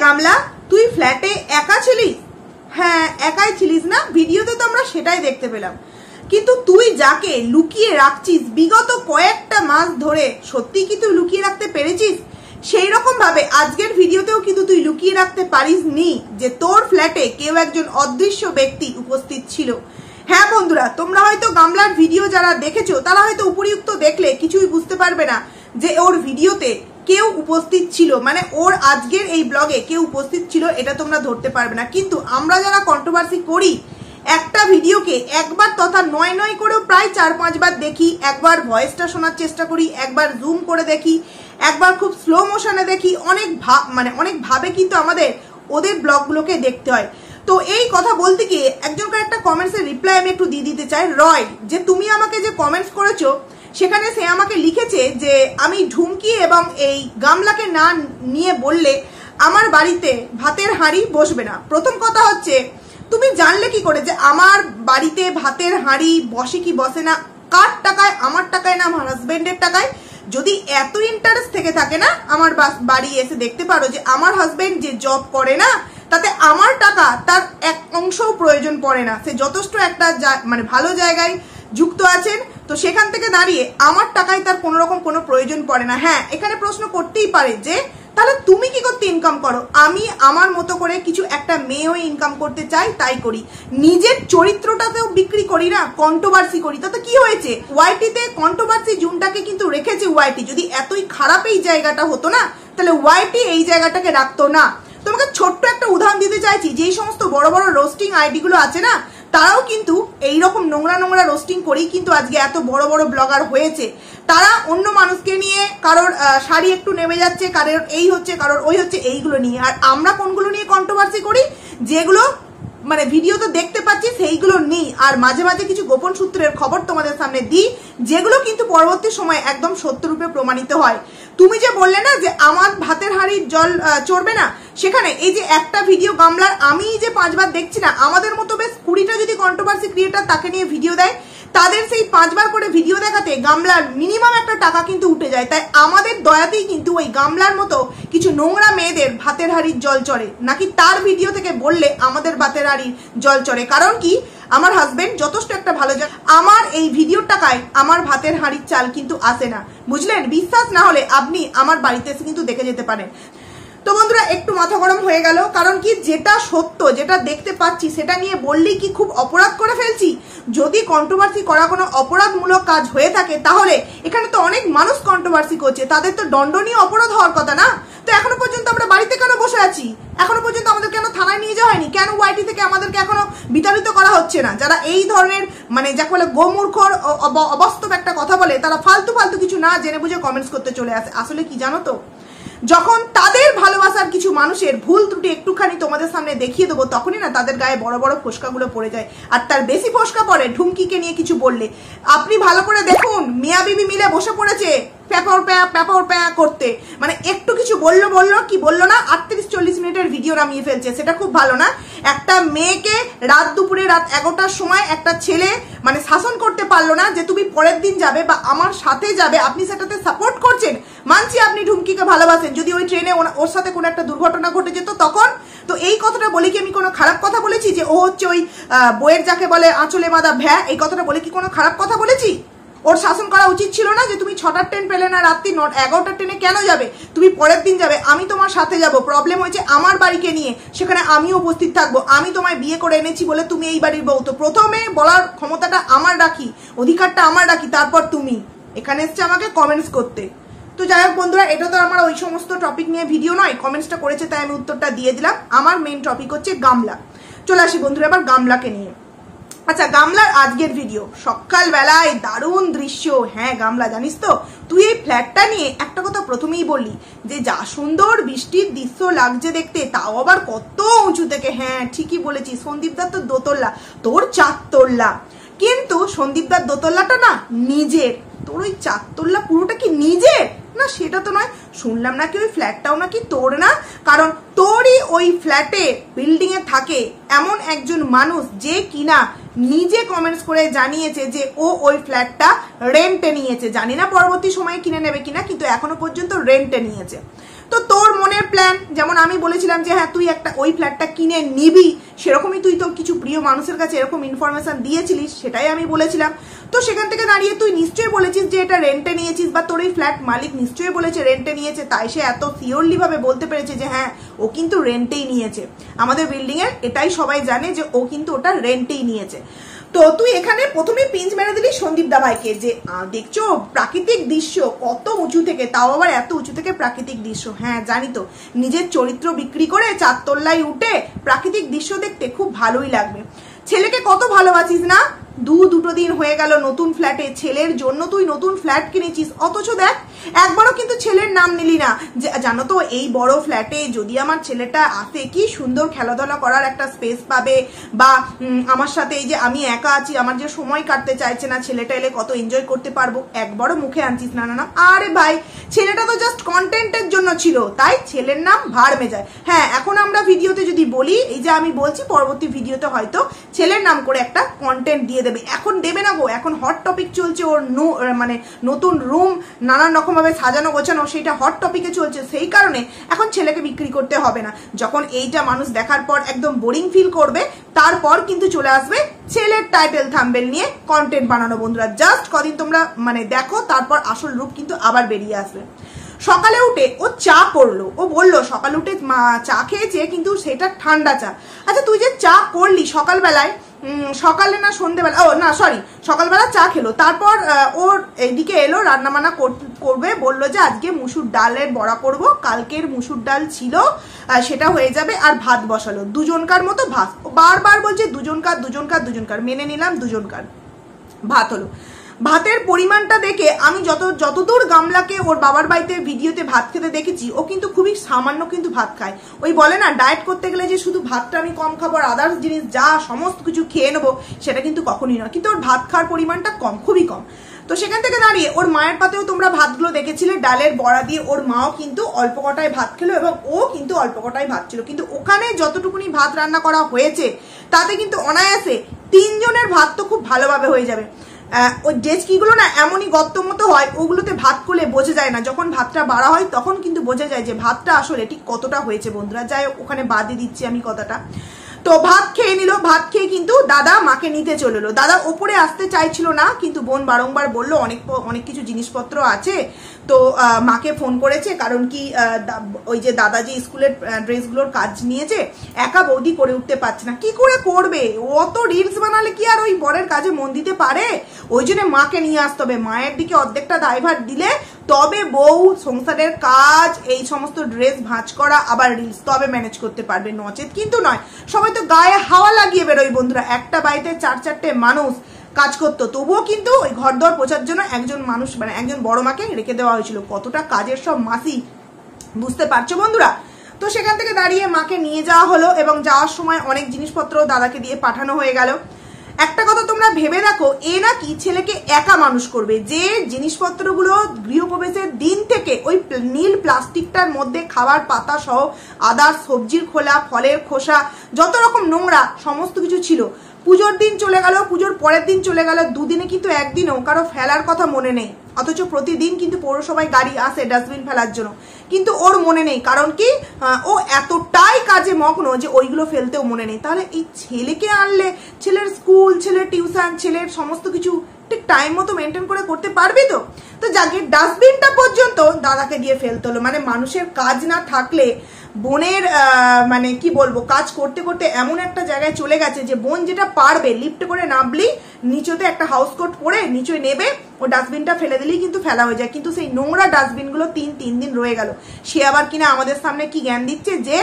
গামলা, তুই ফ্ল্যাটে একা ছিলিস? হ্যাঁ, একাই ছিলিস না? ভিডিওতে তো আমরা সেটাই দেখতে পেলাম। কিন্তু তুই যাকে লুকিয়ে রাখছিস বিগত কয়েকটা মাস ধরে, সত্যি কি তুই লুকিয়ে রাখতে পেরেছিস? সেই রকম ভাবে আজকের ভিডিওতেও কিন্তু তুই লুকিয়ে রাখতে পারিস নি যে তোর ফ্ল্যাটে কেউ একজন অদৃশ্য ব্যক্তি উপস্থিত ছিল। হ্যাঁ বন্ধুরা, তোমরা হয়তো গামলার ভিডিও যারা দেখেছো তারা হয়তো উপরিউক্ত দেখলে কিছুই বুঝতে পারবে না যে ওর ভিডিওতে কেউ উপস্থিত ছিল, মানে ওর আজকের এই ব্লগে কেউ উপস্থিত ছিল এটা তোমরা ধরতে পারবে না। কিন্তু আমরা যারা কন্ট্রোভার্সি করি, একটা ভিডিওকে একবার তথা নয় করেও প্রায় 4-5 বার দেখি, একবার ভয়েসটা শোনার চেষ্টা করি, একবার জুম করে দেখি, একবার খুব স্লো মোশনে দেখি, অনেক ভাবে কিন্তু আমাদের ওদের ব্লগগুলোকে দেখতে হয়। তো এই কথা বলতে গিয়ে একজনকার একটা কমেন্টসের রিপ্লাই আমি একটু দিয়ে দিতে চাই। রয়, যে তুমি আমাকে যে কমেন্টস করেছো সেখানে সে আমাকে লিখেছে যে আমি ঢুমকি এবং এই গামলাকে না নিয়ে বললে আমার বাড়িতে ভাতের হাঁড়ি বসবে না। প্রথম কথা হচ্ছে, তুমি জানলে কি করে যে আমার বাড়িতে ভাতের হাঁড়ি বসে কি বসে না? কার টাকায়? আমার টাকায় না আমার হাজবেন্ডের টাকায়? যদি এত ইন্টারেস্ট থেকে থাকে না, আমার বাড়ি এসে দেখতে পারো যে আমার হাজবেন্ড যে জব করে না, তাতে আমার টাকা তার এক অংশও প্রয়োজন পড়ে না। সে যথেষ্ট একটা মানে ভালো জায়গায় যুক্ত আছেন, তো সেখান থেকে দাঁড়িয়ে আমার টাকায় তার কোনো রকম কোনো প্রয়োজন পড়ে না। হ্যাঁ, এখানে প্রশ্ন করতেই পারে যে তাহলে তুমি কি করতে ইনকাম করো? আমি আমার মতো করে কিছু একটা মেয়েও ইনকাম করতে চাই, তাই করি। নিজের চরিত্রটাতেও বিক্রি করি না, কন্ট্রোভার্সি করি। তাতে কি হয়েছে? ওয়াইটিতে কন্ট্রোভার্সি জুনটাকে কিন্তু রেখেছে ওয়াইটি। যদি এতই খারাপ এই জায়গাটা হতো না, তাহলে ওয়াইটি এই জায়গাটাকে রাখতো না। তোমাকে ছোট্ট একটা উদাহরণ দিতে চাইছি, যেই সমস্ত বড় বড় রোস্টিং আইডি গুলো আছে না, তারাও কিন্তু এইরকম নোংরা রোস্টিং করেই কিন্তু আজকে এত বড় বড় ব্লগার হয়েছে। তারা অন্য মানুষকে নিয়ে, কারোর শাড়ি একটু নেমে যাচ্ছে, কারোর এই হচ্ছে, কারোর ওই হচ্ছে, এইগুলো নিয়ে। আর আমরা কোনগুলো নিয়ে কন্ট্রোভার্সি করি? যেগুলো মানে ভিডিও তো দেখতে পাচ্ছি সেইগুলো নেই, আর মাঝে মাঝে কিছু গোপন সূত্রের খবর তোমাদের সামনে দিই, যেগুলো কিন্তু পরবর্তী সময় একদম সত্যরূপে প্রমাণিত হয়। তুমি যে বললে না যে আমার ভাতের হাঁড়ির জল চড়বে না, সেখানে এই যে একটা ভিডিও গামলার আমি যে 5 বার দেখছি না, আমাদের মতো বেশ 20টা যদি কন্ট্রোভার্সি ক্রিয়েটার তাকে নিয়ে ভিডিও দেয়, তাদের সেই 5 বার করে ভিডিও দেখাতে গামলার মিনিমাম একটা টাকা কিন্তু উঠে যায়। তাই আমাদের দয়াতেই কিন্তু ওই গামলার মতো কিছু নোংরা মেয়েদের ভাতের হাঁড়ির জল চড়ে, নাকি তার ভিডিও থেকে বললে আমাদের ভাতের হাঁড়ির জল চড়ে। কারণ কি, আমার হাজবেন্ড যথেষ্ট একটা ভালো যায়, আমার এই ভিডিওর টাকায় আমার ভাতের হাঁড়ির চাল কিন্তু আসে না, বুঝলেন? বিশ্বাস না হলে আপনি আমার বাড়িতে এসে কিন্তু দেখে যেতে পারেন। তো বন্ধুরা, একটু মাথা গরম হয়ে গেল। কারণ কি, যেটা সত্য, যেটা দেখতে পাচ্ছি, সেটা নিয়ে বললেই কি খুব অপরাধ করে ফেলছি? যদি কন্ট্রোভার্সি করা কোনো অপরাধমূলক কাজ হয়ে থাকে, তাহলে এখানে তো অনেক মানুষ কন্ট্রোভার্সি করছে, তাদের তো দণ্ডনীয় অপরাধ হওয়ার কথা না? তো এখনো পর্যন্ত আমরা বাড়িতে কেন বসে আছি? এখনো পর্যন্ত আমাদের কেন থানায় নিয়ে যাওয়া হয়নি? কেন ওয়াইটি থেকে আমাদেরকে এখনো বিতাড়িত করা হচ্ছে না? যারা এই ধরনের মানে যাকে বলে গোমূর্খর অবাস্তব একটা কথা বলে, তারা ফালতু কিছু না জেনে বুঝে কমেন্টস করতে চলে আসে। আসলে কি জানো তো, যখন তাদের ভালোবাসার কিছু মানুষের ভুল ত্রুটি একটুখানি তোমাদের সামনে দেখিয়ে দেবো, তখনই না তাদের গায়ে বড় বড় ফোসকাগুলো পড়ে যায়। আর তার বেশি ফোসকা পড়ে ঢুমকিকে নিয়ে কিছু বললে। আপনি ভালো করে দেখুন, মিয়া বিবি মিলে বসে পড়েছে প্যাপার প্যা করতে। মানে একটু কিছু বললো কি বললো না, 38-40 মিনিটের ভিডিও নামিয়ে ফেলছে। সেটা খুব ভালো না। একটা মেয়েকে রাত 11টার সময় একটা ছেলে মানে শাসন করতে পারলো না যে তুমি পরের দিন যাবে বা আমার সাথে যাবে, আপনি সেটাতে সাপোর্ট করছেন। মানছি আপনি ঢুমকিকে ভালোবাসেন, যদি ওই ট্রেনে ওর সাথে কোনো একটা দুর্ঘটনা ঘটে যেত তখন। তো এই কথাটা বলে কি আমি কোনো খারাপ কথা বলেছি? যে ও হচ্ছে ওই বইয়ের যাকে বলে আঁচলে বাঁধা ভ্যা, এই কথাটা বলে কি কোনো খারাপ কথা বলেছি? ওর শাসন করা উচিত ছিল না যে তুমি 6টার ট্রেন পেলে না, রাত্রি 11টার ট্রেনে কেন যাবে? তুমি পরের দিন যাবে, আমি তোমার সাথে যাব। প্রবলেম হয়েছে আমার বাড়িকে নিয়ে, সেখানে আমিও উপস্থিত থাকবো। আমি তোমায় বিয়ে করে এনেছি বলে তুমি এই বাড়ির বউ। তো প্রথমে বলার ক্ষমতাটা আমার রাখি, অধিকারটা আমার রাখি, তারপর তুমি এখানে এসছে আমাকে কমেন্টস করতে। তো যাই হোক বন্ধুরা, এটা তো আমার ওই সমস্ত টপিক নিয়ে ভিডিও নয়, কমেন্টসটা করেছে তাই আমি উত্তরটা দিয়ে দিলাম। আমার মেইন টপিক হচ্ছে গামলা। চলে আসি বন্ধুরা এবার গামলাকে নিয়ে। আচ্ছা, গামলার আজকের ভিডিও সকালবেলায় দারুণ দৃশ্য। হ্যাঁ গামলা, জানিস তো তুই এই ফ্ল্যাটটা নিয়ে একটা কথা প্রথমেই বললি যে যা সুন্দর বৃষ্টির দৃশ্য লাগছে দেখতে, তাও আবার কত উঁচু থেকে। হ্যাঁ ঠিকই বলেছিস, সন্দীপদার তো দোতলা, তোর 4 তল্লা। কিন্তু সন্দীপদার দোতলাটা না নিজের, তোর ওই 4 তল্লা পুরোটা কি নিজের? না সেটা তো নয়, শুনলাম নাকি ওই ফ্ল্যাটটাও নাকি তোর না। কারণ তোরই ওই ফ্ল্যাটে বিল্ডিং এ থাকে এমন একজন মানুষ যে কিনা নিজে কমেন্টস করে জানিয়েছে যে ও ওই ফ্ল্যাটটা রেন্টে নিয়েছে। জানি না পরবর্তী সময়ে কিনে নেবে কিনা, কিন্তু এখনো পর্যন্ত রেন্টে নিয়েছে। তো তোর মনের প্ল্যান, যেমন আমি বলেছিলাম যে হ্যাঁ তুই একটা ওই ফ্ল্যাটটা কিনে নিবি, সেরকমই তুই তো কিছু প্রিয় মানুষের কাছে এরকম ইনফরমেশন দিয়েছিলিস, সেটাই আমি বলেছিলাম। তো সেখান থেকে দাঁড়িয়ে তুই নিশ্চয়ই বলেছিস যে এটা রেন্টে নিয়েছিস, বা তোর এই ফ্ল্যাট মালিক নিশ্চয়ই বলেছে রেন্টে নিয়েছে, তাই সে এত সিওরলি ভাবে বলতে পেরেছে যে হ্যাঁ ও কিন্তু রেন্টেই নিয়েছে। আমাদের বিল্ডিং এর এটাই সবাই জানে যে ও কিন্তু ওটা রেন্টেই নিয়েছে। তো তুই এখানে প্রথমে পিঞ্চ মেরে দিলি সন্দীপ দা ভাইকে, যে দেখছো প্রাকৃতিক দৃশ্য কত উঁচু থেকে, তাও আবার এত উঁচু থেকে প্রাকৃতিক দৃশ্য। হ্যাঁ জানি তো, নিজের চরিত্র বিক্রি করে চারতলায় উঠে প্রাকৃতিক দৃশ্য দেখতে খুব ভালোই লাগবে। ছেলেকে কত ভালোবাসিস না, দুটো দিন হয়ে গেল নতুন ফ্ল্যাটে, ছেলের জন্য তুই নতুন ফ্ল্যাট কিনেছিস, অথচ দেখ একবারও কিন্তু ছেলের নাম নিলি না। জানো তো এই বড় ফ্ল্যাটে যদি আমার ছেলেটা আসে কি সুন্দর খেলাধুলা করার একটা স্পেস পাবে, বা আমার সাথে এই যে আমি একা আছি, আমার যে সময় কাটতে চাইছে না, ছেলেটা এলে কত এনজয় করতে পারবো, একবারও মুখে আনছিস না। না আরে ভাই, ছেলেটা তো জাস্ট কন্টেন্টের জন্য ছিল, তাই ছেলের নাম ভাড় মেজায়। হ্যাঁ এখন আমরা ভিডিওতে যদি বলি, এই যে আমি বলছি পরবর্তী ভিডিওতে হয়তো ছেলের নাম করে একটা কন্টেন্ট দিয়ে দেবে, এখন দেবে না গো, এখন হট টপিক চলছে ওর মানে নতুন রুম নানান রকম ভাবে সাজানো গোছানো, সেটা হট টপিকে চলছে, সেই কারণে এখন ছেলেকে বিক্রি করতে হবে না। যখন এইটা মানুষ দেখার পর একদম বোরিং ফিল করবে, তারপর কিন্তু চলে আসবে ছেলের টাইটেল থাম্বনেল নিয়ে কন্টেন্ট বানানো। বন্ধুরা জাস্ট কদিন তোমরা মানে দেখো, তারপর আসল রূপ কিন্তু আবার বেরিয়ে আসবে। সকালে উঠে ও চা করলো, ও বললো সকালে উঠে চা খেয়েছে, কিন্তু সেটা ঠান্ডা চা। আচ্ছা তুই যে চা করলি সকালবেলায়, সকালে না সন্ধ্যেবেলা, ও না সরি সকালবেলা চা খেলো, তারপর ওর এইদিকে এলো রান্না বান্না করবে, বললো যে আজকে মুসুর ডালের বড়া করব, কালকের মুসুর ডাল ছিল সেটা হয়ে যাবে, আর ভাত বসালো দুজনকার মতো ভাত, বারবার বলছে দুজনকার, মেনে নিলাম দুজনকার ভাত হলো। ভাতের পরিমাণটা দেখে আমি যতদূর গামলাকে ওর বাবার বাড়িতে ভিডিওতে ভাত খেতে দেখেছি, ও কিন্তু খুবই সামান্য কিন্তু ভাত খায়। ওই বলে না ডায়েট করতে গেলে যে শুধু ভাতটা আমি কম খাবো আর আদার্স জিনিস যা সমস্ত কিছু খেয়ে নেবো, সেটা কিন্তু কখনই নয়, কিন্তু ওর ভাত খাওয়ার পরিমাণটা কম, খুবই কম। তো সেখান থেকে দাঁড়িয়ে ওর মায়ের পাতেও তোমরা ভাতগুলো দেখেছিলে, ডালের বড়া দিয়ে ওর মাও কিন্তু অল্প কটায় ভাত খেলো, এবং ও কিন্তু অল্প কটায় ভাত ছিল, কিন্তু ওখানে যতটুকুনি ভাত রান্না করা হয়েছে তাতে কিন্তু অনায়াসে 3 জনের ভাত তো খুব ভালোভাবে হয়ে যাবে। ওই ডেচকিগুলো না এমনই গর্ত মতো হয়, ওগুলোতে ভাত করলে বোঝা যায় না, যখন ভাতটা বাড়া হয় তখন কিন্তু বোঝা যায় যে ভাতটা আসলে ঠিক কতটা হয়েছে। বন্ধুরা যাই ওখানে বাদে দিচ্ছি আমি কথাটা। তো ভাত খেয়ে নিল, ভাত খেয়ে কিন্তু দাদা মাকে নিতে চলে এলো। দাদা ওপরে আসতে চাইছিল না, কিন্তু বোন বারংবার বললো অনেক কিছু জিনিসপত্র আছে, তো মাকে ফোন করেছে, কারণ কি ওই যে দাদা যে স্কুলের ড্রেসগুলোর কাজ নিয়েছে, একা বৌদি করে উঠতে পারছে না, কি করে করবে, অত রিলস বানালে কি আর ওই বরের কাজে মন দিতে পারে, ওই জন্য মাকে নিয়ে আসতে হবে, মায়ের দিকে অর্ধেকটা দায়ভার দিলে তবে বউ সংসারের কাজ, এই সমস্ত ড্রেস ভাঁজ করা, আবার রিলস তবে ম্যানেজ করতে পারবে, নচেত কিন্তু নয়। সবাই তো গায়ে হাওয়া লাগিয়ে বেরোয় বন্ধুরা, একটা বাড়িতে 4-4টে মানুষ কাজ করতো, তবুও কিন্তু ওই ঘর দর পোছার জন্য একজন মানুষ মানে একজন বড় মাকে রেখে দেওয়া হয়েছিল, কতটা কাজের সব মাসি, বুঝতে পারছো বন্ধুরা। তো সেখান থেকে দাঁড়িয়ে মাকে নিয়ে যাওয়া হলো, এবং যাওয়ার সময় অনেক জিনিসপত্র দাদাকে দিয়ে পাঠানো হয়ে গেল। একটা কথা তোমরা ভেবে দেখো, এ নাকি ছেলেকে একা মানুষ করবে, যে জিনিসপত্রগুলো গৃহপ্রবেশের দিন থেকে ওই নীল প্লাস্টিকটার মধ্যে খাবার পাতা সহ আদার, সবজির খোলা, ফলের খোসা, যত রকম নোংরা সমস্ত কিছু ছিল, পুজোর দিন চলে গেল, পুজোর পরের দিন চলে গেল, দুদিনে কিন্তু একদিনও কারো ফেলার কথা মনে নেই, অথচ প্রতিদিন কিন্তু পৌরসভায় গাড়ি আসে ডাস্টবিন ফেলার জন্য, কিন্তু ওর মনে নেই, কারণ কি ও এতটাই কাজে মগ্ন যে ওইগুলো ফেলতেও মনে নেই। তাহলে এই ছেলেকে আনলে ছেলের স্কুল, ছেলের টিউশন, ছেলের সমস্ত কিছু ঠিক টাইম মতো মেনটেন করে করতে পারবি তো? তো যাকে ডাস্টবিনটা পর্যন্ত দাদাকে দিয়ে ফেলতে হলো, মানে মানুষের কাজ না থাকলে বোনের মানে কি বলবো, কাজ করতে করতে এমন একটা জায়গায় চলে গেছে যে বোন যেটা পারবে, লিফট করে নামলি নিচেতে একটা হাউস কোট পরে নিচে নেবে, ও ডাস্টবিনটা ফেলে দিলেই কিন্তু ফেলা হয়ে যায়, কিন্তু সেই নোংরা ডাস্টবিনগুলো 3 দিন রয়ে গেল। সে আবার কিনা আমাদের সামনে কি জ্ঞান দিচ্ছে যে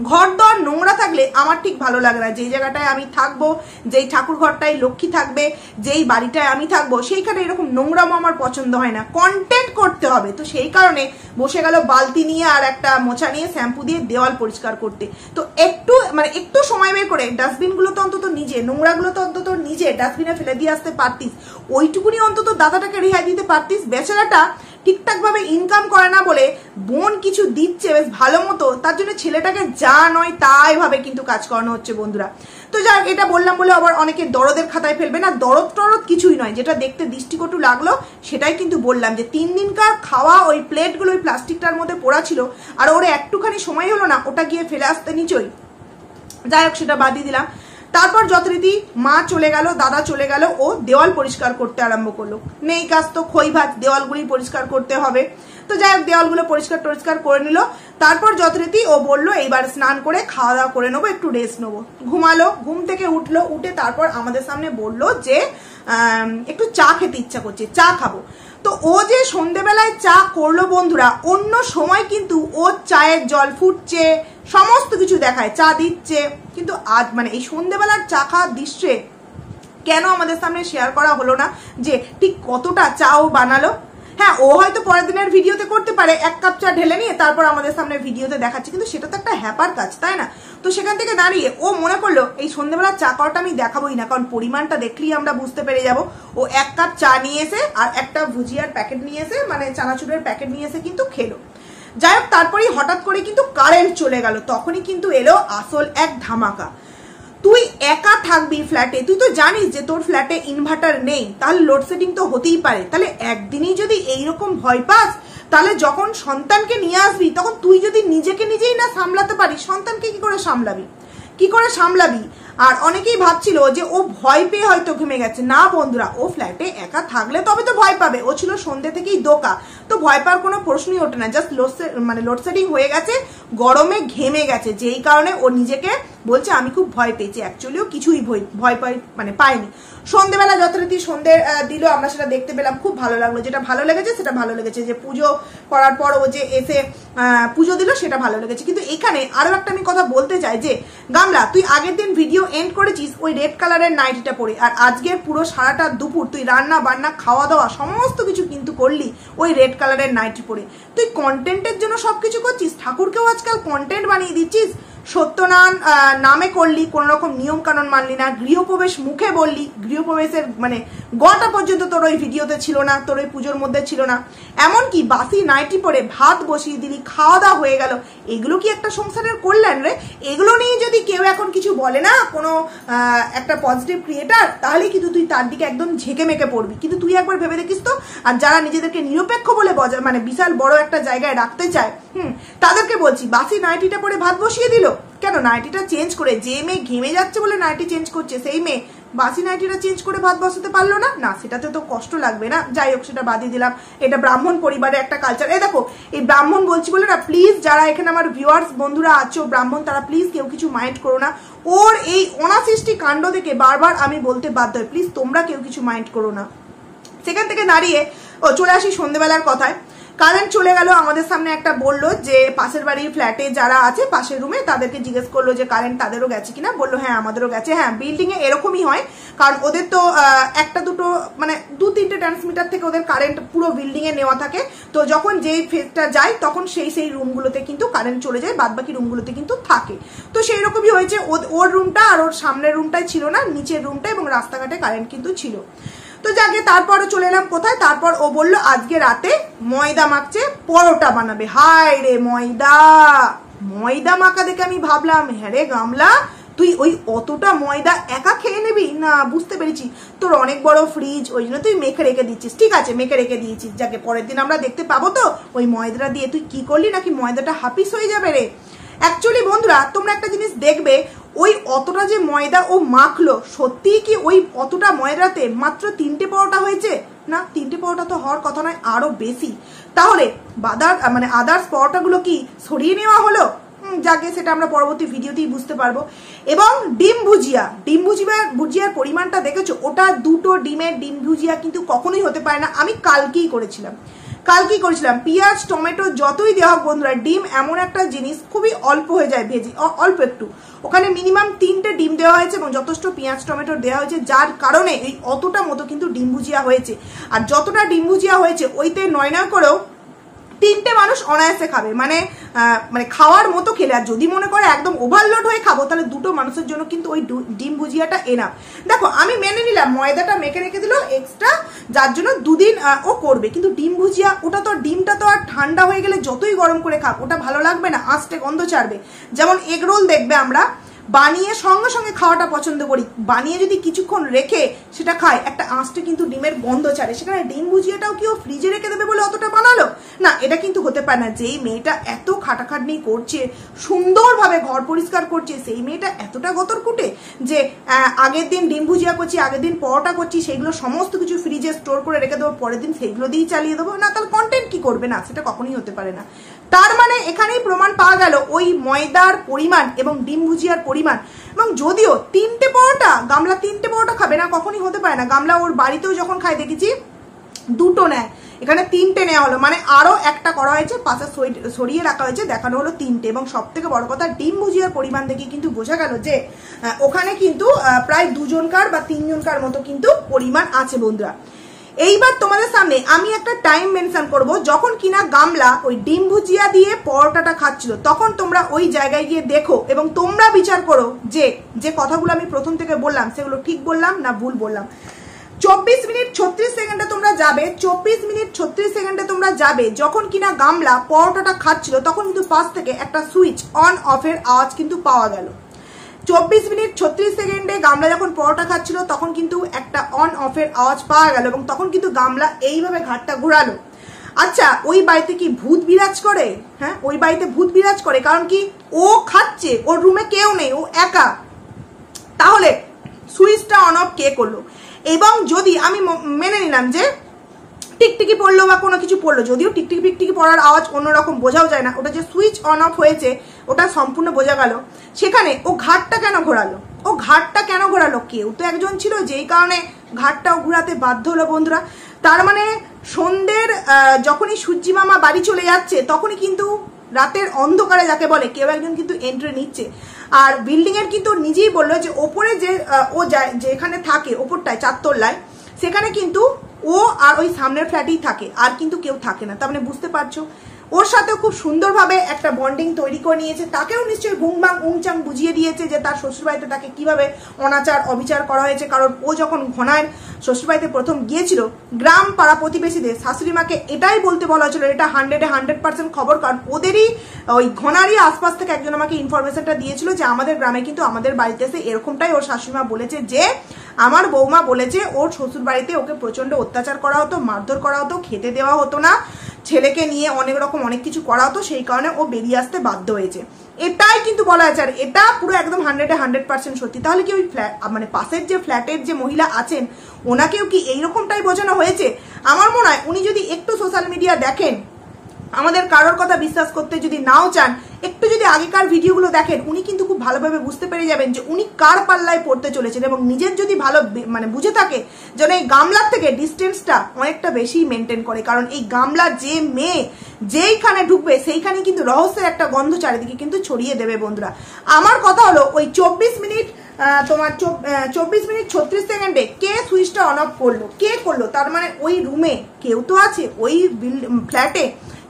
ঘর দর নোংরা থাকলে আমার ঠিক ভালো লাগে না, যেই জায়গাটায় আমি থাকবো, যেই ঠাকুর ঘরটায় লক্ষ্মী থাকবে, যেই বাড়িটায় আমি থাকবো, সেইখানে এরকম নোংরামো আমার পছন্দ হয় না, কন্টেন্ট করতে হবে। তো সেই কারণে বসে গেল বালতি নিয়ে আর একটা মোছা নিয়ে শ্যাম্পু দিয়ে দেওয়াল পরিষ্কার করতে। তো একটু সময় বের করে ডাস্টবিনগুলো তো অন্তত নিজে, নোংরাগুলো তো অন্তত নিজে ডাস্টবিনে ফেলে দিয়ে আসতে পারতিস, ওইটুকুনি অন্তত দাদাটাকে রেহাই দিতে পারতিস। বেচারাটা ঠিকঠাক ভাবে ইনকাম করে না বলে বোন কিছু দিচ্ছে বেশ ভালো মতো, তার জন্য ছেলেটাকে যা নয় তাই ভাবে কিন্তু কাজ করানো হচ্ছে বন্ধুরা। তো তো যাই এটা বললাম বলে আবার অনেকে দরদের খাতায় ফেলবে না, দরদ টরদ কিছুই নয়, যেটা দেখতে দৃষ্টিকটু লাগলো সেটাই কিন্তু বললাম, যে 3 দিনকার খাওয়া ওই প্লেটগুলো ওই প্লাস্টিকটার মধ্যে পড়া ছিল, আর ওরা একটুখানি সময় হলো না ওটা গিয়ে ফেলে আসতে নিচই। যাই হোক সেটা বাদ দিয়ে দিলাম। তারপর যথারীতি মা চলে গেল, দাদা চলে গেল, ও দেওয়াল পরিষ্কার করতে আরম্ভ করলো। নেই কাজ তো খই ভাত, দেওয়ালগুলি পরিষ্কার করতে হবে। তো যাই হোক দেওয়ালগুলো পরিষ্কার করে নিল। তারপর যথারীতি ও বললো এইবার স্নান করে খাওয়া দাওয়া করে নেবো, একটু রেস্ট নেবো। ঘুমালো, ঘুম থেকে উঠলো, উঠে তারপর আমাদের সামনে বললো যে একটু চা খেতে ইচ্ছা করছে, চা খাবো। তো ও যে সন্ধেবেলায় চা করলো বন্ধুরা, অন্য সময় কিন্তু ও চায়ের জল ফুটছে, সমস্ত কিছু দেখায়, চা দিচ্ছে, কিন্তু আজ মানে এই সন্ধেবেলার চা খাওয়ার দৃশ্যে কেন আমাদের সামনে শেয়ার করা হলো না যে ঠিক কতটা চা ও বানালো। হ্যাঁ, ও হয়তো পরের দিনের ভিডিওতে করতে পারে 1 কাপ চা ঢেলে নিয়ে তারপর আমাদের সামনে ভিডিওতে দেখাচ্ছে, কিন্তু সেটা তো একটা হ্যাপার কাজ, তাই না? তো সেখান থেকে দাঁড়িয়ে ও মনে করলো এই সন্ধ্যেবেলা চা খাওয়াটা আমি দেখাবোই না, কারণ পরিমাণটা দেখলেই আমরা বুঝতে পেরে যাব। ও 1 কাপ চা নিয়ে এসে আর একটা ভুজিয়ার প্যাকেট নিয়ে এসে, মানে চানাচুরের প্যাকেট নিয়ে এসে কিন্তু খেলো। যাই হোক তারপরেই হঠাৎ করে কিন্তু কারেন্ট চলে গেল, তখনই কিন্তু এলো আসল এক ধামাকা। তুই একা থাকবি ফ্ল্যাটে, তুই তো জানিস যে তোর ফ্ল্যাটে ইনভার্টার নেই, তাহলে লোডশেডিং তো হতেই পারে। তাহলে একদিনই যদি এইরকম ভয় পাস, তাহলে যখন সন্তানকে নিয়ে আসবি তখন তুই যদি নিজেকে নিজেই না সামলাতে পারিস, সন্তানকে কি করে সামলাবি? আর অনেকেই ভাবছিল যে ও ভয় পেয়ে হয়তো ঘুমে গেছে। না বন্ধুরা, ও ফ্ল্যাটে একা থাকলে তবে তো ভয় পাবে, ও ছিল সন্ধ্যে থেকেই দোকা, তো ভয় পাওয়ার কোনো প্রশ্নই ওঠে না। জাস্ট লোডশেডিং হয়ে গেছে, গরমে ঘেমে গেছে, যেই কারণে ও নিজেকে বলছে আমি খুব ভয় পেয়েছি। অ্যাকচুয়ালিও কিছুই ভয় পায়নি। সন্ধ্যেবেলা যথারীতি সন্ধ্যে দিল, আমরা সেটা দেখতে পেলাম, খুব ভালো লাগলো। যেটা ভালো লেগেছে সেটা ভালো লেগেছে, যে পুজো করার পর ও যে এসে পুজো দিল সেটা ভালো লেগেছে। কিন্তু এখানে আরো একটা আমি কথা বলতে চাই যে গামলা, তুই আগের দিন ভিডিও এন্ড করেছিস ওই রেড কালারের নাইটিটা পরে, আর আজকের পুরো সারাটা দুপুর তুই রান্না বান্না খাওয়া দাওয়া সমস্ত কিছু কিন্তু করলি ওই রেড কালারের নাইটি পরে। তুই কন্টেন্টের জন্য সবকিছু করছিস, ঠাকুরকেও আজকাল কন্টেন্ট বানিয়ে দিচ্ছিস। সত্যনারায়ণ নামে করলি, কোন রকম নিয়ম কানুন মানলি না, গৃহপ্রবেশ মুখে বললি, গৃহপ্রবেশের মানে গটা পর্যন্ত তোর ওই ভিডিওতে ছিল না, তোর ওই পুজোর মধ্যে ছিল না। এমনকি বাসি নাইটি পরে ভাত বসিয়ে দিলি, খাওয়া দাওয়া হয়ে গেল। এগুলো কি একটা সংসারের কল্যাণ রে? এগুলো নিয়ে যদি কেউ এখন কিছু বলে না, কোনো একটা পজিটিভ ক্রিয়েটার, তাহলে কিন্তু তুই তার দিকে একদম ঝেঁকে মেকে পড়বি। কিন্তু তুই একবার ভেবে দেখিস তো, আর যারা নিজেদেরকে নিরপেক্ষ বলে মানে বিশাল বড় একটা জায়গায় রাখতে চায়, তাদেরকে বলছি, বাসি নাইটিটা পরে ভাত বসিয়ে দিল, কেন নাইটিটা চেঞ্জ করে, যে মেয়ে ঘেমে যাচ্ছে বলে নাইটি চেঞ্জ করছে, সেই মেয়ে বাসি নাইটিটা চেঞ্জ করে ভাত বসাতে পারলো না? না, সেটাতে তো কষ্ট লাগবে না? যাই হোক সেটা বাদই দিলাম, এটা ব্রাহ্মণ পরিবারের একটা কালচার। এই দেখো, এই ব্রাহ্মণ বলছি বলে না, প্লিজ যারা এখানে আমার ভিউয়ার্স বন্ধুরা আছো ব্রাহ্মণ, তারা প্লিজ কেউ কিছু মাইন্ড করো না। ওর এই অনাসৃষ্টি কাণ্ড দেখে বারবার আমি বলতে বাধ্য হই, প্লিজ তোমরা কেউ কিছু মাইন্ড করো না। সেখান থেকে দাঁড়িয়ে চলে আসি সন্ধ্যেবেলার কথায়। কারেন্ট চলে গেল, আমাদের সামনে একটা বললো যে পাশের বাড়ির ফ্ল্যাটে যারা আছে পাশের রুমে, তাদেরকে জিজ্ঞেস করলো যে কারেন্ট তাদেরও গেছে কিনা। বললো হ্যাঁ আমাদেরও গেছে। হ্যাঁ, বিল্ডিং এ এরকমই হয়, কারণ ওদের তো একটা দুটো মানে 2-3টে ট্রান্সমিটার থেকে ওদের কারেন্ট পুরো বিল্ডিং এ নেওয়া থাকে। তো যখন যেই ফেজটা যায় তখন সেই রুমগুলোতে কিন্তু কারেন্ট চলে যায়, বাদ বাকি রুমগুলোতে কিন্তু থাকে। তো সেই রকমই হয়েছে, ওর রুমটা আর ওর সামনের রুমটাই ছিল না, নিচের রুমটা এবং রাস্তাঘাটে কারেন্ট কিন্তু ছিল। তো যাকে তারপরও চলে এলাম কোথায়, তারপর ও বললো আজকে রাতে ময়দা মাখছে, পরোটা বানাবে। হায় রে, ময়দা মাখা দেখে আমি ভাবলাম, হ্যাঁ রে গামলা, তুই ওই অতটা ময়দা একা খেয়ে নিবি না? বুঝতে পেরেছি, তোর অনেক বড় ফ্রিজ, ওই জন্য তুই মেখে রেখে দিচ্ছিস। ঠিক আছে, মেখে রেখে দিয়েছিস, যাকে পরের দিন আমরা দেখতে পাবো তো ওই ময়দাটা দিয়ে তুই কি করলি, নাকি ময়দাটা হাফিস হয়ে যাবে রে। অ্যাকচুয়ালি বন্ধুরা, তোমরা একটা জিনিস দেখবে, ওই অতটা যে ময়দা ও মাখলো, সত্যিই কি ওই অতটা ময়দাতে মাত্র 3টে পরোটা হয়েছে? না, 3টে পরোটা তো হওয়ার কথা নয়, আরো বেশি। তাহলে আদার্স পরোটাগুলো কি সরিয়ে নেওয়া হলো? যাকে সেটা আমরা পরবর্তী ভিডিওতেই বুঝতে পারবো। এবং ডিম ভুজিয়ার পরিমাণটা দেখেছো, ওটা 2টো ডিমের ডিম ভুজিয়া কিন্তু কখনোই হতে পারে না। আমি কালকেই করেছিলাম, পেঁয়াজ টমেটো যতই দেওয়া হোক বন্ধুরা, ডিম এমন একটা জিনিস খুবই অল্প হয়ে যায় ভেজে, অল্প একটু। ওখানে মিনিমাম 3টে ডিম দেওয়া হয়েছে এবং যথেষ্ট পেঁয়াজ টমেটো দেওয়া হয়েছে, যার কারণে এই অতটা মতো কিন্তু ডিম ভুজিয়া হয়েছে। আর যতটা ডিম ভুজিয়া হয়েছে, ওইতে 9 করেও 3টে মানুষ অনায়াসে খাবে, মানে খাওয়ার মতো খেলে। আর যদি মনে করে একদম ওভারলোড হয়ে খাবো, তাহলে 2টো মানুষের জন্য কিন্তু ওই ডিম ভুজিয়াটা এনাফ। দেখো, আমি মেনে নিলাম ময়দাটা মেখে রেখে দিল এক্সট্রা, যার জন্য 2 দিন ও করবে, কিন্তু ডিম ভুজিয়া ডিমটা তো আর ঠান্ডা হয়ে গেলে যতই গরম করে খাক ওটা ভালো লাগবে না, আঁচটে গন্ধ ছাড়বে। যেমন এগ রোল দেখবে আমরা বানিয়ে সঙ্গে সঙ্গে খাওয়াটা পছন্দ করি, বানিয়ে যদি কিছুক্ষণ রেখে সেটা খাই একটা আঁচটে কিন্তু ডিমের গন্ধ ছাড়ে। সেখানে ডিম ভুজিয়াটাও কি ও ফ্রিজে রেখে দেবে বলে অতটা বানালো না, এটা কিন্তু হতে পারে না। যেই মেয়েটা এত খাটাখাটনি করছে, সুন্দরভাবে ঘর পরিষ্কার করছে, সেই মেয়েটা এতটা গতর কুটে যে আগের দিন ডিম ভুজিয়া করছি, আগের দিন পরোটা করছি, সেইগুলো সমস্ত কিছু ফ্রিজে স্টোর করে রেখে দেবো, পরের দিন সেইগুলো দিয়েই চালিয়ে দেবো না, তাহলে কন্টেন্ট কি করবে? না, সেটা কখনোই হতে পারে না। তার মানে এখানেই প্রমাণ পাওয়া গেল ওই ময়দার পরিমাণ এবং ডিম ভুজিয়ার পরিমাণ। এবং যদিও 3টে পরোটা, গামলা 3টে পরোটা খাবে না, কখনই হতে পারে না। গামলা ওর বাড়িতেও যখন খায় দেখেছি 2টো নেয়, এখানে 3টে নেওয়া হলো, মানে আরো একটা করা হয়েছে, পাশে সরিয়ে রাখা হয়েছে, দেখানো হলো 3টে। এবং সব থেকে বড় কথা, ডিম ভুজিয়ার পরিমাণ দেখে কিন্তু বোঝা গেল যে ওখানে কিন্তু প্রায় 2জনকার বা 3জনকার মতো কিন্তু পরিমাণ আছে বন্ধুরা। এইবার তোমাদের সামনে আমি একটা টাইম মেনশন করব, যখন কিনা গামলা ওই ডিম ভুজিয়া দিয়ে পরোটাটা খাচ্ছিল, তখন তোমরা ওই জায়গায় গিয়ে দেখো এবং তোমরা বিচার করো যে যে কথাগুলো আমি প্রথম থেকে বললাম সেগুলো ঠিক বললাম না ভুল বললাম। 24 মিনিট 36 সেকেন্ডে তোমরা যাবে, 24 মিনিট 36 সেকেন্ডে তোমরা যাবে যখন কিনা গামলা পরোটাটা খাচ্ছিল, তখন কিন্তু পাশ থেকে একটা সুইচ অন অফের আওয়াজ কিন্তু পাওয়া গেল। 24 মিনিট 36 সেকেন্ডে গামলা যখন পরোটা খাচ্ছিল তখন কিন্তু একটা অন অফের আওয়াজ পাওয়া গেল এবং তখন কিন্তু গামলা এইভাবে ঘাটটা ঘোরালো। আচ্ছা, ওই বাড়িতে কি ভূত বিরাজ করে? হ্যাঁ, ওই বাড়িতে ভূত বিরাজ করে, কারণ কি ও খাচ্ছে, ওর রুমে কেউ নেই, ও একা, তাহলে সুইচটা অন অফ কে করলো? এবং যদি আমি মেনে নিলাম যে টিকটিকি পড়লো বা কোনো কিছু পড়লো, যদিও টিকটিকি পিকটিকি পড়ার আওয়াজ অন্যরকম বোঝাও যায় না, ওটা যে সুইচ অন অফ হয়েছে ওটা সম্পূর্ণ বোঝা গেল, সেখানে ও ঘাটটা কেন ঘোরালো? ও ঘাটটা কেন ঘোরালো? কেউ তো একজন ছিল যেই কারণে ঘাটটাও ঘোরাতে বাধ্য হলো বন্ধুরা। তার মানে সন্ধ্যের যখনই সূর্যি মামা বাড়ি চলে যাচ্ছে তখনই কিন্তু রাতের অন্ধকারে যাকে বলে কেউ একজন কিন্তু এন্ট্রি নিচ্ছে। আর বিল্ডিং এর কিন্তু নিজেই বললো যে ওপরে যে ও যায়, যেখানে থাকে ওপরটায় 4 তলায়, সেখানে কিন্তু ও আর ওই সামনের ফ্ল্যাটেই থাকে, আর কিন্তু কেউ থাকে না। তার মানে বুঝতে পারছো ওর সাথে খুব সুন্দরভাবে একটা বন্ডিং তৈরি করে নিয়েছে। তাকেও নিশ্চয়ই ঘুমবাং উংচাং বুঝিয়ে দিয়েছে যে তার শ্বশুরবাড়িতে তাকে কিভাবে অনাচার অবিচার করা হয়েছে। কারণ ও যখন ঘনায়ের শ্বশুরবাড়িতে প্রথম গিয়েছিল, গ্রাম পাড়া প্রতিবেশীদের শাশুড়ি মাকে এটাই বলতে বলা হয়েছিল, এটা 100% খবর, কারণ ওদেরই ওই ঘনারই আশপাশ থেকে একজন আমাকে ইনফরমেশনটা দিয়েছিল যে আমাদের গ্রামে কিন্তু আমাদের বাড়িতে এসে এরকমটাই ওর শাশুড়িমা বলেছে যে আমার বৌমা বলেছে ওর শ্বশুর বাড়িতে ওকে প্রচন্ড অত্যাচার করা হতো, মারধর করা হতো, খেতে দেওয়া হতো না, ছেলেকে নিয়ে অনেক রকম অনেক কিছু করা হতো, সেই কারণে ও বেরিয়ে আসতে বাধ্য হয়েছে, এটাই কিন্তু বলা হয়েছে। আর এটা পুরো একদম 100% সত্যি। তাহলে কি ওই ফ্ল্যাট মানে পাশের যে ফ্ল্যাটের যে মহিলা আছেন ওনাকেও কি এইরকমটাই বোঝানো হয়েছে? আমার মনে হয় উনি যদি একটু সোশ্যাল মিডিয়া দেখেন, আমাদের কারোর কথা বিশ্বাস করতে যদি নাও চান, একটু যদি আগেকার ভিডিওগুলো দেখেন, উনি কিন্তু খুব ভালোভাবে বুঝতে পেরে যাবেন যে উনি কার পাল্লায় পড়তে চলেছেন। এবং নিজের যদি ভালো মানে বুঝে থাকে যেন এই গামলার থেকে ডিস্টেন্সটা অনেকটা বেশি মেনটেন করে, কারণ এই গামলা যে মেয়ে যেইখানে ঢুকবে সেইখানে কিন্তু রহস্যের একটা গন্ধ চারিদিকে কিন্তু ছড়িয়ে দেবে বন্ধুরা। আমার কথা হলো ওই 24 মিনিট তোমার 24 মিনিট 36 সেকেন্ডে কে সুইচটা অন অফ করলো? কে করলো? তার মানে ওই রুমে কেউ তো আছে, ওই ফ্ল্যাটে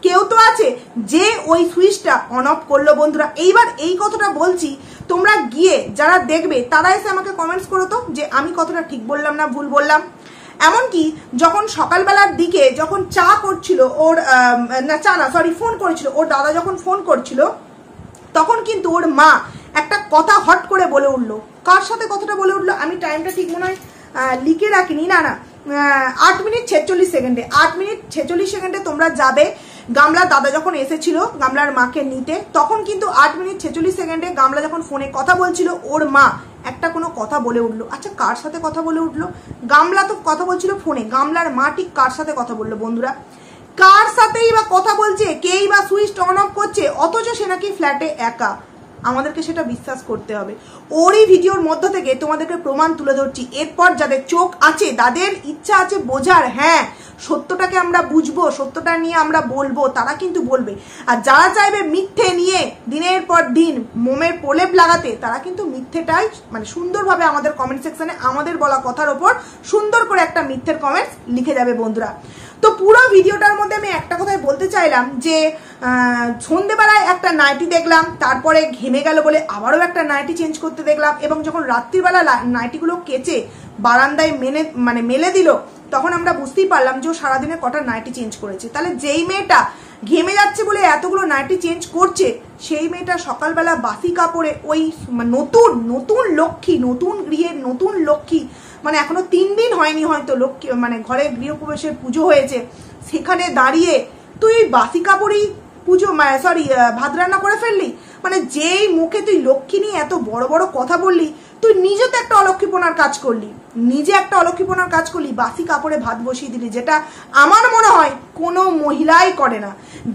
কেউ তো আছে যে ওই সুইচটা অন অফ করলো বন্ধুরা। এইবার এই কথাটা বলছি, তোমরা গিয়ে যারা দেখবে তারা এসে আমাকে কমেন্টস করো তো যে আমি কতটা ঠিক বললাম না ভুল বললাম। এমনকি যখন সকালবেলার দিকে যখন চা করছিল ওর না চা না সরি ফোন করেছিল ওর দাদা, যখন ফোন করছিল তখন কিন্তু ওর মা একটা কথা হট করে বলে উঠলো। কার সাথে কথাটা বলে উঠলো আমি টাইমটা ঠিক মনে হয় লিখে রাখিনি, না 8 মিনিট 46 সেকেন্ডে, 8 মিনিট 46 সেকেন্ডে তোমরা যাবে। গামলার দাদা যখন এসেছিল গামলার মাকে নিতে, তখন কিন্তু 8 মিনিট 46 সেকেন্ডে গামলা যখন ফোনে কথা বলছিল ওর মা একটা কোনো কথা বলে উঠলো। আচ্ছা, কার সাথে কথা বলে উঠলো? গামলা তো কথা বলছিল ফোনে, গামলার মা ঠিক কার সাথে কথা বললো বন্ধুরা? কার সাথেই বা কথা বলছে, কেই বা সুইচ অন অফ করছে, অথচ সে নাকি ফ্ল্যাটে একা। আমাদেরকে সেটা বিশ্বাস করতে হবে। ওরই ভিডিওর মধ্য থেকে তোমাদেরকে প্রমাণ তুলে ধরছি। এরপর যাদের চোখ আছে, তাদের ইচ্ছা আছে বোঝার, হ্যাঁ সত্যটাকে আমরা বুঝবো, সত্যটা নিয়ে আমরা বলবো, তারা কিন্তু বলবে। আর যারা চাইবে মিথ্যে নিয়ে দিনের পর দিন মোমের প্রলেপ লাগাতে, তারা কিন্তু মিথ্যেটাই মানে সুন্দরভাবে আমাদের কমেন্ট সেকশনে আমাদের বলা কথার ওপর সুন্দর করে একটা মিথ্যের কমেন্টস লিখে যাবে বন্ধুরা। তো পুরো ভিডিওটার মধ্যে আমি একটা কথাই বলতে চাইলাম যে সন্ধেবেলায় একটা নাইটি দেখলাম, তারপরে ঘেমে গেল বলে আবারও একটা নাইটি চেঞ্জ করতে দেখলাম, এবং যখন রাত্রিবেলা নাইটিগুলো কেচে বারান্দায় মেলে দিল, তখন আমরা বুঝতেই পারলাম যে ও সারাদিনে কটা নাইটি চেঞ্জ করেছে। তাহলে যেই মেয়েটা ঘেমে যাচ্ছে বলে এতগুলো নাইটি চেঞ্জ করছে, সেই মেয়েটা সকালবেলা বাসি কাপড়ে ওই নতুন নতুন লক্ষ্মী, নতুন গৃহের নতুন লক্ষ্মী, মানে এখনো 3 দিন হয়নি হয়তো লক্ষ্মী, মানে ঘরে গৃহপ্রবেশের পুজো হয়েছে, সেখানে দাঁড়িয়ে তুই ওই বাসি কাপড়ই পুজো সরি ভাত রান্না করে ফেললি। মানে যেই মুখে তুই লক্ষ্মী নিয়ে এত বড় বড় কথা বললি, তুই নিজে তো একটা অলক্ষীপনার কাজ করলি, নিজে একটা অলক্ষীপনার কাজ করলি, বাসি কাপড়ে ভাত বসিয়ে দিলি, যেটা আমার মনে হয় কোনো মহিলাই করে না।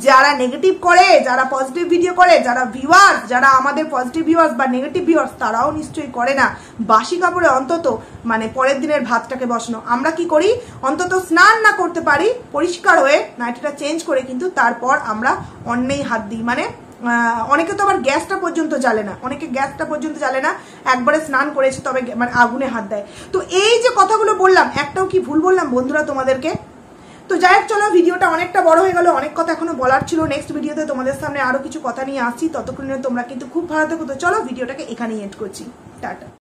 যারা নেগেটিভ করে, যারা পজিটিভ ভিডিও করে, যারা ভিউয়ার্স, যারা আমাদের পজিটিভ ভিউয়ার্স বা নেগেটিভ ভিউয়ার্স, তারাও নিশ্চয়ই করে না বাসি কাপড়ে অন্তত মানে পরের দিনের ভাতটাকে বসানো। আমরা কি করি, অন্তত স্নান না করতে পারি, পরিষ্কার হয়ে নাইটিটা চেঞ্জ করে কিন্তু তারপর আমরা অন্যেই হাত দিই। মানে অনেকে তো আবার গ্যাসটা পর্যন্ত জ্বালে না, অনেকে গ্যাসটা পর্যন্ত জ্বালে না, একবারে স্নান করেছে তবে মানে আগুনে হাত দেয়। তো এই যে কথাগুলো বললাম, একটাও কি ভুল বললাম বন্ধুরা তোমাদেরকে? তো যাই হোক, চলো ভিডিওটা অনেকটা বড় হয়ে গেল, অনেক কথা এখনো বলার ছিল। নেক্সট ভিডিওতে তোমাদের সামনে আরো কিছু কথা নিয়ে আসছি, ততক্ষণে তোমরা কিন্তু খুব ভালো থেকো। তো চলো ভিডিওটাকে এখানেই এন্ড করছি, টাটা।